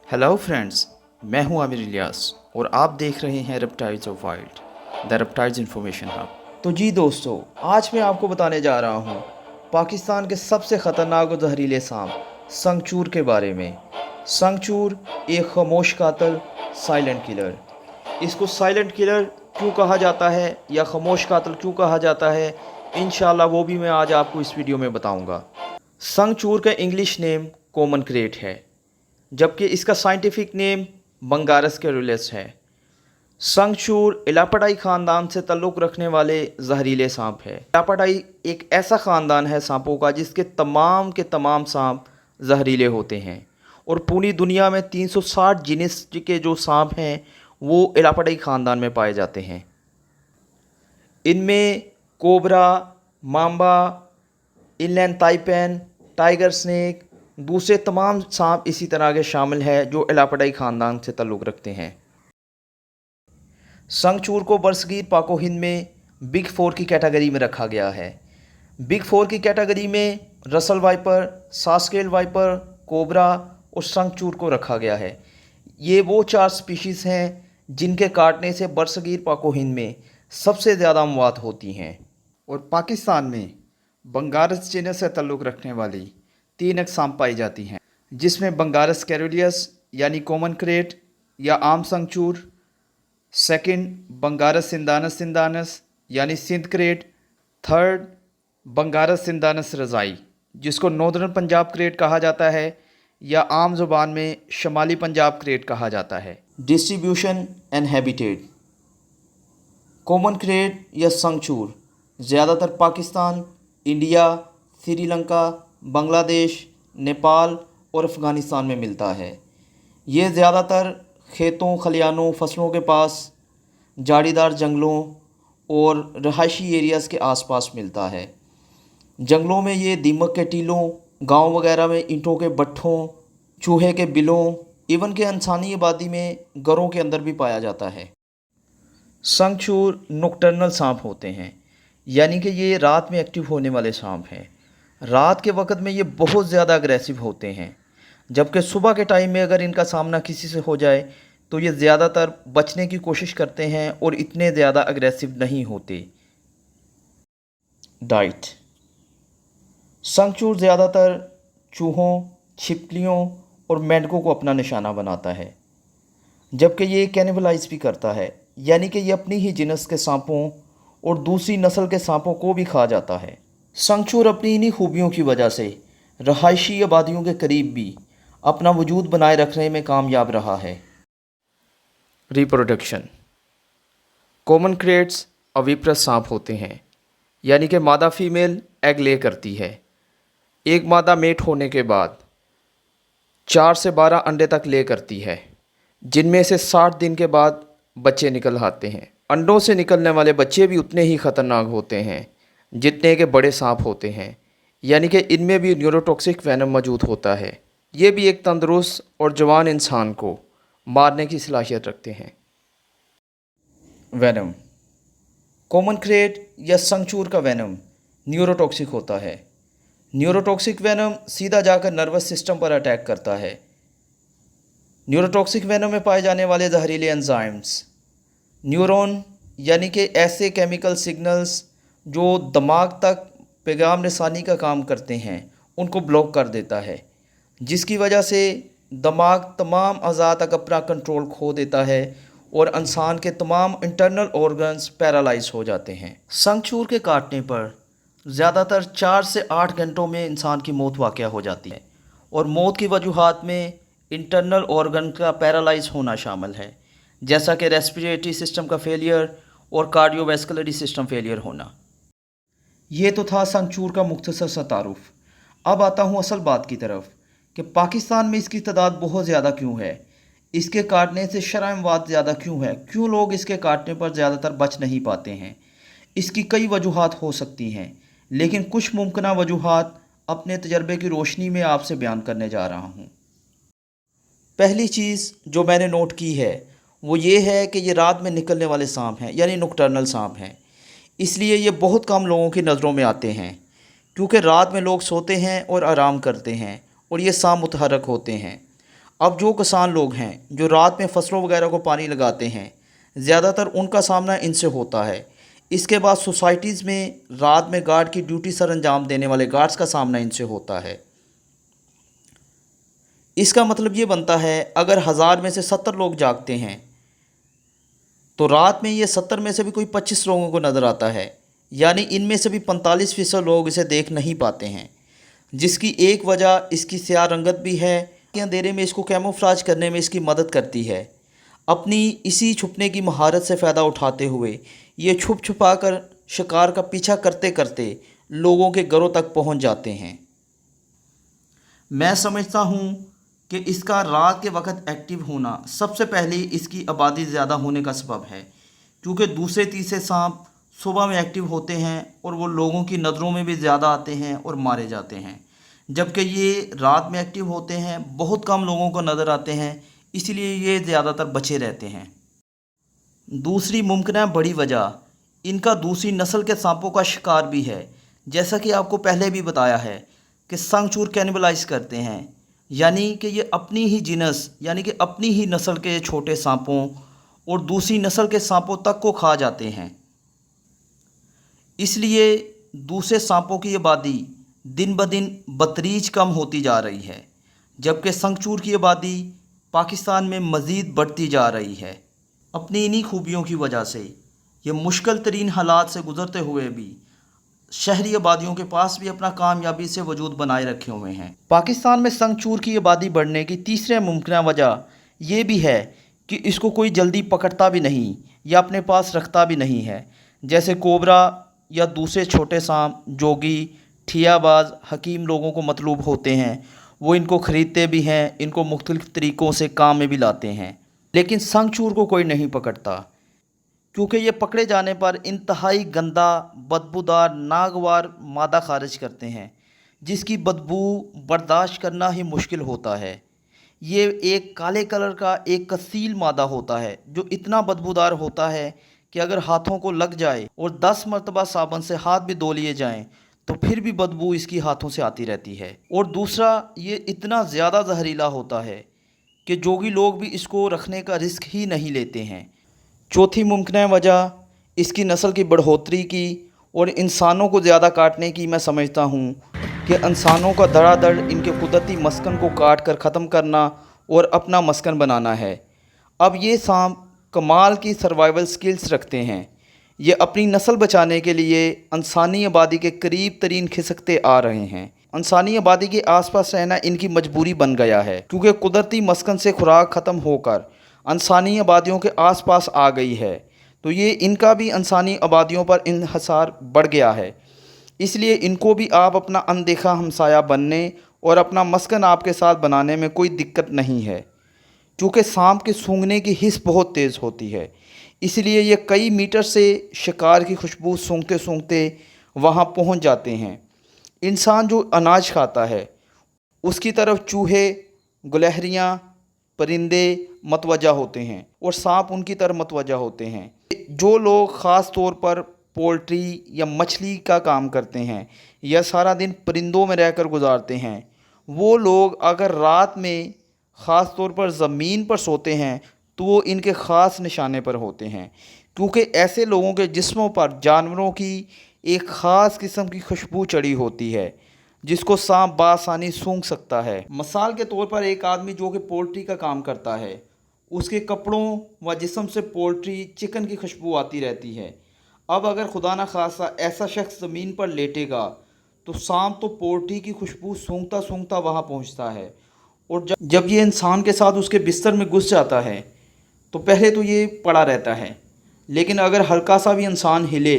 Hello friends, मैं हूं आमिर इलियास और आप देख रहे हैं reptiles of wild, the reptiles information hub. तो जी दोस्तों, आज मैं आपको बताने जा रहा हूं पाकिस्तान के सबसे ख़तरनाक और जहरीले सांप संगचूर के बारे में। संगचूर एक खामोश कातिल, साइलेंट किलर। इसको साइलेंट किलर क्यों कहा जाता है या खामोश कातिल क्यों कहा जाता है, इंशाल्लाह वो भी मैं आज आपको इस वीडियो में बताऊंगा। संगचूर का इंग्लिश नेम कॉमन क्रेट है, जबकि इसका साइंटिफिक नेम बंगारस कैरुलेस है। संगचूर इलापडाई ख़ानदान से ताल्लुक़ रखने वाले जहरीले सांप है। इलापडाई एक ऐसा ख़ानदान है सांपों का जिसके तमाम के तमाम सांप जहरीले होते हैं और पूरी दुनिया में 360 जिनस के जो सांप हैं वो इलापडाई ख़ानदान में पाए जाते हैं। इनमें cobra, mamba, inland taipan, tiger snake, दूसरे तमाम सांप इसी तरह के शामिल हैं जो इलापडाई ख़ानदान से ताल्लुक़ रखते हैं। संगचूर को बरसगीर पाको हिंद में बिग फोर की कैटेगरी में रखा गया है। बिग फोर की कैटेगरी में रसल वाइपर, सास्केल वाइपर, कोबरा और संगचूर को रखा गया है। ये वो 4 स्पीशीज़ हैं जिनके काटने से बरसगीर पाको हिंद में सबसे ज़्यादा अमवात होती हैं। और पाकिस्तान में बंगारस जिनस से ताल्लुक़ रखने वाली 3 अक़साम पाई जाती हैं, जिसमें बंगारस कैरुलियस यानी कॉमन क्रेट या आम संगचूर, सेकंड बंगारस सिंदानस सिंदानस यानी सिंध क्रेट, थर्ड बंगारस सिंदानस रज़ाई जिसको नॉर्दर्न पंजाब क्रेट कहा जाता है या आम ज़ुबान में शमाली पंजाब क्रेट कहा जाता है। Distribution and habitat. Common crate या संगचूर ज़्यादातर पाकिस्तान, इंडिया, श्रीलंका, बांग्लादेश, नेपाल और अफ़गानिस्तान में मिलता है। ये ज़्यादातर खेतों, खलियानों, फसलों के पास, झाड़ीदार जंगलों और रहायशी एरियाज़ के आसपास मिलता है। जंगलों में ये दीमक के टीलों, गांव वगैरह में ईंटों के भट्ठों, चूहे के बिलों, इवन के इंसानी आबादी में घरों के अंदर भी पाया जाता है। संगचूर नॉकटर्नल सांप होते हैं, यानी कि ये रात में एक्टिव होने वाले सांप हैं। रात के वक्त में ये बहुत ज़्यादा अग्रेसिव होते हैं, जबकि सुबह के टाइम में अगर इनका सामना किसी से हो जाए तो ये ज़्यादातर बचने की कोशिश करते हैं और इतने ज़्यादा अग्रेसिव नहीं होते। डाइट। संगचूर ज़्यादातर चूहों, छिपकलियों और मेंढकों को अपना निशाना बनाता है, जबकि ये कैनिबलाइज भी करता है, यानी कि ये अपनी ही जिनस के सांपों और दूसरी नस्ल के सांपों को भी खा जाता है। संगचूर अपनी इन्हीं खूबियों की वजह से रहायशी आबादियों के करीब भी अपना वजूद बनाए रखने में कामयाब रहा है। रिप्रोडक्शन। कॉमन क्रेट्स अविप्रस सांप होते हैं, यानी कि मादा फीमेल एग ले करती है। एक मादा मेट होने के बाद 4 से 12 अंडे तक ले करती है, जिनमें से 60 दिन के बाद बच्चे निकल आते हैं। अंडों से निकलने वाले बच्चे भी उतने ही ख़तरनाक होते हैं जितने के बड़े सांप होते हैं, यानी कि इनमें भी न्यूरोटॉक्सिक वेनम मौजूद होता है। ये भी एक तंदुरुस्त और जवान इंसान को मारने की सलाहियत रखते हैं। वेनम। कॉमन क्रेट या संगचूर का वेनम न्यूरोटॉक्सिक होता है। न्यूरोटॉक्सिक वेनम सीधा जाकर नर्वस सिस्टम पर अटैक करता है। न्यूरोटॉक्सिक वेनम में पाए जाने वाले जहरीले एंजाइम्स न्यूरॉन, यानी कि ऐसे केमिकल सिग्नल्स जो दिमाग तक पैगाम रसानी का काम करते हैं, उनको ब्लॉक कर देता है, जिसकी वजह से दिमाग तमाम अज़ा तक अपना कंट्रोल खो देता है और इंसान के तमाम इंटरनल ऑर्गन्स पैरालाइज हो जाते हैं। संगचूर के काटने पर ज़्यादातर 4 से 8 घंटों में इंसान की मौत वाक़या हो जाती है और मौत की वजूहात में इंटरनल ऑर्गन का पैरालाइज होना शामिल है, जैसा कि रेस्पिरेटरी सिस्टम का फेलियर और कार्डियोवैस्कुलरी सिस्टम फेलियर होना। ये तो था संगचूर का मुख्तसर सा तारुफ। अब आता हूँ असल बात की तरफ कि पाकिस्तान में इसकी तादाद बहुत ज़्यादा क्यों है, इसके काटने से शरह-ए-अमवात ज़्यादा क्यों है, क्यों लोग इसके काटने पर ज़्यादातर बच नहीं पाते हैं। इसकी कई वजूहात हो सकती हैं, लेकिन कुछ मुमकिन वजूहात अपने तजर्बे की रोशनी में आपसे बयान करने जा रहा हूँ। पहली चीज़ जो मैंने नोट की है वो ये है कि ये रात में निकलने वाले सांप हैं, यानी नॉकटर्नल सांप हैं। इसलिए ये बहुत कम लोगों की नज़रों में आते हैं, क्योंकि रात में लोग सोते हैं और आराम करते हैं और ये सांप मुतहरक होते हैं। اب جو کسان لوگ ہیں جو رات میں فصلوں وغیرہ کو پانی لگاتے ہیں، زیادہ تر ان کا سامنا ان سے ہوتا ہے۔ اس کے بعد سوسائٹیز میں رات میں گارڈ کی ڈیوٹی سر انجام دینے والے گارڈز کا سامنا ان سے ہوتا ہے۔ اس کا مطلب یہ بنتا ہے اگر 1000 میں سے 70 لوگ جاگتے ہیں تو رات میں یہ 70 میں سے بھی کوئی 25 لوگوں کو نظر آتا ہے، یعنی ان میں سے بھی 45% لوگ اسے دیکھ نہیں پاتے ہیں، جس کی ایک وجہ اس کی سیاہ رنگت بھی ہے کہ اندھیرے میں اس کو کیموفلاج کرنے میں اس کی مدد کرتی ہے۔ اپنی اسی چھپنے کی مہارت سے فائدہ اٹھاتے ہوئے یہ چھپ چھپا کر شکار کا پیچھا کرتے کرتے لوگوں کے گھروں تک پہنچ جاتے ہیں۔ میں سمجھتا ہوں کہ اس کا رات کے وقت ایکٹیو ہونا سب سے پہلے اس کی آبادی زیادہ ہونے کا سبب ہے، کیونکہ دوسرے تیسرے سانپ صبح میں ایکٹیو ہوتے ہیں اور وہ لوگوں کی نظروں میں بھی زیادہ آتے ہیں اور مارے جاتے ہیں، جبکہ یہ رات میں ایکٹیو ہوتے ہیں، بہت کم لوگوں کو نظر آتے ہیں، اس لیے یہ زیادہ تر بچے رہتے ہیں۔ دوسری ممکنہ بڑی وجہ ان کا دوسری نسل کے سانپوں کا شکار بھی ہے، جیسا کہ آپ کو پہلے بھی بتایا ہے کہ سنگ چور کینیبلائز کرتے ہیں، یعنی کہ یہ اپنی ہی جنس یعنی کہ اپنی ہی نسل کے چھوٹے سانپوں اور دوسری نسل کے سانپوں تک کو کھا جاتے ہیں۔ اس لیے دوسرے سانپوں کی آبادی دن بدن بتدریج کم ہوتی جا رہی ہے، جبکہ سنگ چور کی آبادی پاکستان میں مزید بڑھتی جا رہی ہے۔ اپنی انہی خوبیوں کی وجہ سے یہ مشکل ترین حالات سے گزرتے ہوئے بھی شہری آبادیوں کے پاس بھی اپنا کامیابی سے وجود بنائے رکھے ہوئے ہیں۔ پاکستان میں سنگ چور کی آبادی بڑھنے کی تیسری ممکنہ وجہ یہ بھی ہے کہ اس کو کوئی جلدی پکڑتا بھی نہیں یا اپنے پاس رکھتا بھی نہیں ہے، جیسے کوبرا یا دوسرے چھوٹے سانپ جوگی ٹھیا باز حکیم لوگوں کو مطلوب ہوتے ہیں، وہ ان کو خریدتے بھی ہیں، ان کو مختلف طریقوں سے کام میں بھی لاتے ہیں، لیکن سنگ چور کو کوئی نہیں پکڑتا، کیونکہ یہ پکڑے جانے پر انتہائی گندا بدبودار ناگوار مادہ خارج کرتے ہیں، جس کی بدبو برداشت کرنا ہی مشکل ہوتا ہے۔ یہ ایک کالے کلر کا ایک کثیل مادہ ہوتا ہے جو اتنا بدبودار ہوتا ہے کہ اگر ہاتھوں کو لگ جائے اور 10 مرتبہ صابن سے ہاتھ بھی دھو لیے جائیں تو پھر بھی بدبو اس کی ہاتھوں سے آتی رہتی ہے۔ اور دوسرا، یہ اتنا زیادہ زہریلا ہوتا ہے کہ جوگی لوگ بھی اس کو رکھنے کا رسک ہی نہیں لیتے ہیں۔ چوتھی ممکنہ وجہ اس کی نسل کی بڑھوتری کی اور انسانوں کو زیادہ کاٹنے کی میں سمجھتا ہوں کہ انسانوں کا دھڑا دھڑ ان کے قدرتی مسکن کو کاٹ کر ختم کرنا اور اپنا مسکن بنانا ہے۔ اب یہ سانپ کمال کی سروائیول سکلز رکھتے ہیں، یہ اپنی نسل بچانے کے لیے انسانی آبادی کے قریب ترین کھسکتے آ رہے ہیں۔ انسانی آبادی کے آس پاس رہنا ان کی مجبوری بن گیا ہے، کیونکہ قدرتی مسکن سے خوراک ختم ہو کر انسانی آبادیوں کے آس پاس آ گئی ہے، تو یہ ان کا بھی انسانی آبادیوں پر انحصار بڑھ گیا ہے۔ اس لیے ان کو بھی آپ اپنا اندیکھا ہمسایہ بننے اور اپنا مسکن آپ کے ساتھ بنانے میں کوئی دقت نہیں ہے، چونکہ سانپ کے سونگھنے کی حس بہت تیز ہوتی ہے، اس لیے یہ کئی میٹر سے شکار کی خوشبو سونگھتے سونگھتے وہاں پہنچ جاتے ہیں۔ انسان جو اناج کھاتا ہے اس کی طرف چوہے، گلہریاں، پرندے متوجہ ہوتے ہیں اور سانپ ان کی طرف متوجہ ہوتے ہیں۔ جو لوگ خاص طور پر پولٹری یا مچھلی کا کام کرتے ہیں یا سارا دن پرندوں میں رہ کر گزارتے ہیں، وہ لوگ اگر رات میں خاص طور پر زمین پر سوتے ہیں تو وہ ان کے خاص نشانے پر ہوتے ہیں، کیونکہ ایسے لوگوں کے جسموں پر جانوروں کی ایک خاص قسم کی خوشبو چڑھی ہوتی ہے جس کو سانپ بآسانی سونگھ سکتا ہے۔ مثال کے طور پر ایک آدمی جو کہ پولٹری کا کام کرتا ہے، اس کے کپڑوں و جسم سے پولٹری چکن کی خوشبو آتی رہتی ہے۔ اب اگر خدا نخواستہ ایسا شخص زمین پر لیٹے گا تو سانپ تو پولٹری کی خوشبو سونگھتا سونگھتا وہاں پہنچتا ہے، اور جب یہ انسان کے ساتھ اس کے بستر میں گھس جاتا ہے تو پہلے تو یہ پڑا رہتا ہے، لیکن اگر ہلکا سا بھی انسان ہلے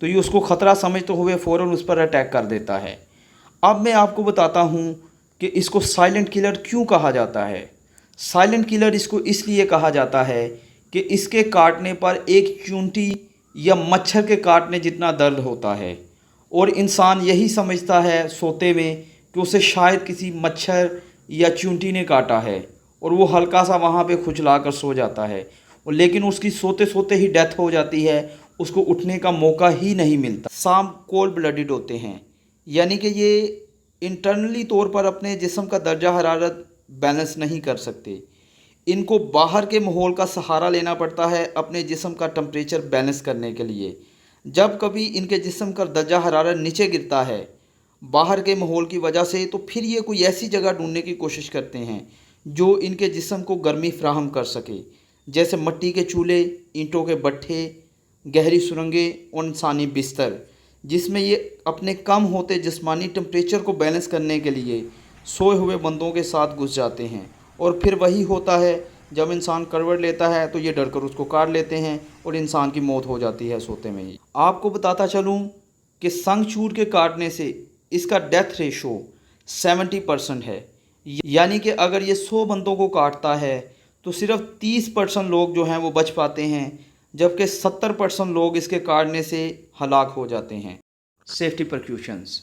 تو یہ اس کو خطرہ سمجھتے ہوئے فوراً اس پر اٹیک کر دیتا ہے۔ اب میں آپ کو بتاتا ہوں کہ اس کو سائلنٹ کلر کیوں کہا جاتا ہے۔ سائلنٹ کلر اس کو اس لیے کہا جاتا ہے کہ اس کے کاٹنے پر ایک چونٹی یا مچھر کے کاٹنے جتنا درد ہوتا ہے، اور انسان یہی سمجھتا ہے سوتے میں کہ اسے شاید کسی مچھر یا چونٹی نے کاٹا ہے، اور وہ ہلکا سا وہاں پہ کھجلا کر سو جاتا ہے، لیکن اس کی سوتے سوتے ہی ڈیتھ ہو جاتی ہے، اس کو اٹھنے کا موقع ہی نہیں ملتا۔ سانپ کولڈ بلڈڈ ہوتے ہیں، یعنی کہ یہ انٹرنلی طور پر اپنے جسم کا درجہ حرارت बैलेंस नहीं कर सकते। इनको बाहर के माहौल का सहारा लेना पड़ता है अपने जिस्म का टेम्परेचर बैलेंस करने के लिए। जब कभी इनके जिस्म का दर्जा हरारत नीचे गिरता है बाहर के माहौल की वजह से, तो फिर ये कोई ऐसी जगह ढूंढने की कोशिश करते हैं जो इनके जिस्म को गर्मी फ्राहम कर सके, जैसे मिट्टी के चूल्हे, ईंटों के भट्ठे, गहरी सुरंगें और इंसानी बिस्तर, जिसमें ये अपने कम होते जिस्मानी टेम्परेचर को बैलेंस करने के लिए सोए हुए बंदों के साथ घुस जाते हैं। और फिर वही होता है, जब इंसान करवट लेता है तो ये डर कर उसको काट लेते हैं और इंसान की मौत हो जाती है सोते में ही। आपको बताता चलूँ कि संगचूर के काटने से इसका डेथ रेशो 70% है। यानी कि अगर ये 100 बंदों को काटता है तो सिर्फ 30% लोग जो हैं वो बच पाते हैं, जबकि 70% लोग इसके काटने से हलाक हो जाते हैं। Safety precautions.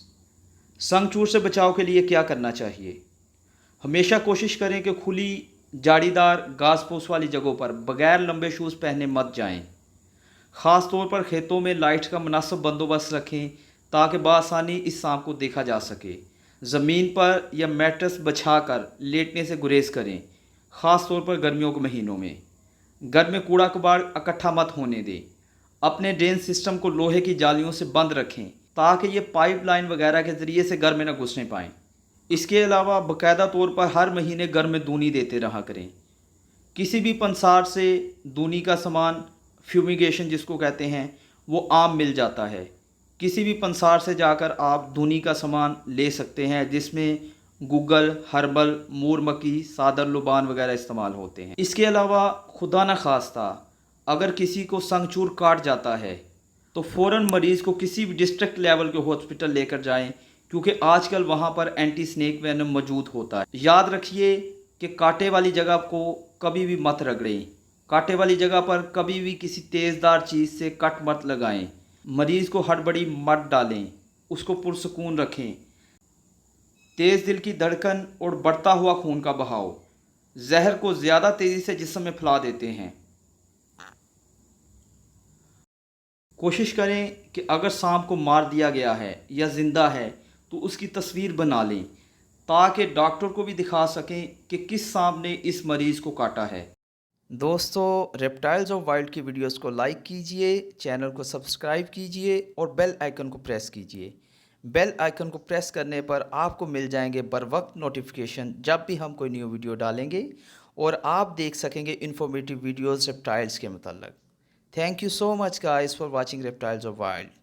संगचूर से बचाव के लिए क्या करना चाहिए? हमेशा कोशिश करें कि खुली जाड़ीदार घास फूस वाली जगहों पर बग़ैर लंबे शूज़ पहने मत जाएं। ख़ास तौर पर खेतों में लाइट का मुनासिब बंदोबस्त रखें ताकि बआसानी इस सांप को देखा जा सके। ज़मीन पर या मैट्रेस बिछा कर लेटने से गुरेज करें, ख़ास तौर पर गर्मियों के महीनों में। घर में कूड़ा कबाड़ इकट्ठा मत होने दें। अपने ड्रेन सिस्टम को लोहे की जालियों से बंद रखें ताकि ये पाइपलाइन वगैरह के ज़रिए से घर में न घुसने पाएँ। इसके अलावा बाकायदा तौर पर हर महीने घर में दूनी देते रहा करें। किसी भी पंसार से दूनी का सामान, फ्यूमिगेशन जिसको कहते हैं, वो आम मिल जाता है। किसी भी पंसार से जाकर आप दूनी का सामान ले सकते हैं, जिसमें गूगल, हर्बल, मूर मक्खी, सादर लुबान वगैरह इस्तेमाल होते हैं। इसके अलावा खुदा न खास्ता अगर किसी को संगचूर काट जाता है तो फ़ौरन मरीज़ को किसी भी डिस्ट्रिक्ट लेवल के हॉस्पिटल लेकर जाएं, क्योंकि आजकल वहाँ पर एंटी स्नेक वेनम मौजूद होता है। याद रखिए कि कांटे वाली जगह को कभी भी मत रगड़ें। कांटे वाली जगह पर कभी भी किसी तेज़दार चीज़ से कट मत लगाएं। मरीज़ को हड़बड़ी मत डालें, उसको पुरसुकून रखें। तेज़ दिल की धड़कन और बढ़ता हुआ खून का बहाव जहर को ज़्यादा तेज़ी से जिस्म में फैला देते हैं। कोशिश करें कि अगर सांप को मार दिया गया है या ज़िंदा है तो उसकी तस्वीर बना लें ताकि डॉक्टर को भी दिखा सकें कि किस सांप ने इस मरीज़ को काटा है। दोस्तों, रेप्टाइल्स ऑफ वाइल्ड की वीडियोस को लाइक कीजिए, चैनल को सब्सक्राइब कीजिए और बेल आइकन को प्रेस कीजिए। बेल आइकन को प्रेस करने पर आपको मिल जाएंगे बर वक्त नोटिफिकेशन जब भी हम कोई न्यू वीडियो डालेंगे, और आप देख सकेंगे इन्फॉर्मेटिव वीडियोस रेप्टाइल्स के मतलब। Thank you so much guys for watching Reptiles of Wild.